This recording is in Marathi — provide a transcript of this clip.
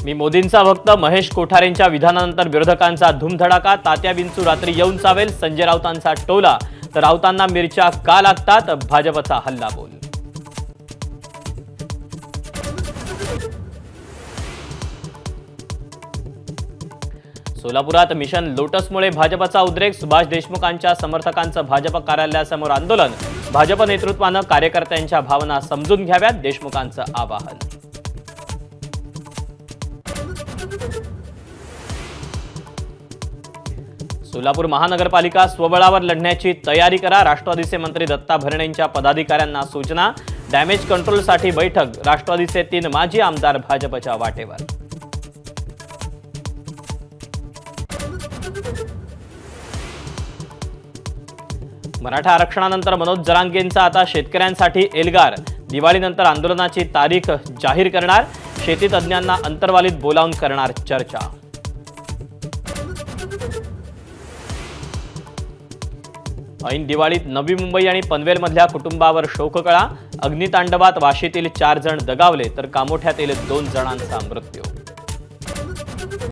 मी मोदींचा भक्त महेश कोठारेंच्या विधानानंतर विरोधकांचा धूमधडाका। तात्या विंचू रात्री येऊन चावेल, संजय राऊतांचा टोला। तर राऊतांना मिरच्या का लागतात, भाजपचा हल्लाबोल। सोलापुरात मिशन लोटसमुळे भाजपचा उद्रेक। सुभाष देशमुखांच्या समर्थकांचं भाजप कार्यालयासमोर आंदोलन। भाजप नेतृत्वानं कार्यकर्त्यांच्या भावना समजून घ्याव्यात, देशमुखांचं आवाहन। सोलापूर महानगरपालिका स्वबळावर लढण्याची तयारी करा। राष्ट्रवादीचे मंत्री दत्ता भरणेंच्या पदाधिकाऱ्यांना सूचना। डॅमेज कंट्रोलसाठी बैठक। राष्ट्रवादीचे 3 माजी आमदार भाजपच्या वाटेवर। मराठा आरक्षणानंतर मनोज जरांगेंचा आता शेतकऱ्यांसाठी एल्गार। दिवाळीनंतर आंदोलनाची तारीख जाहीर करणार। शेती तज्ञांना अंतर्वालीत बोलावून करणार चर्चा। ऐन दिवाळीत नवी मुंबई आणि पनवेलमधल्या कुटुंबावर शोककळा। अग्नितांडवात वाशीतील 4 जण दगावले, तर कामोठ्यातील 2 जणांचा मृत्यू।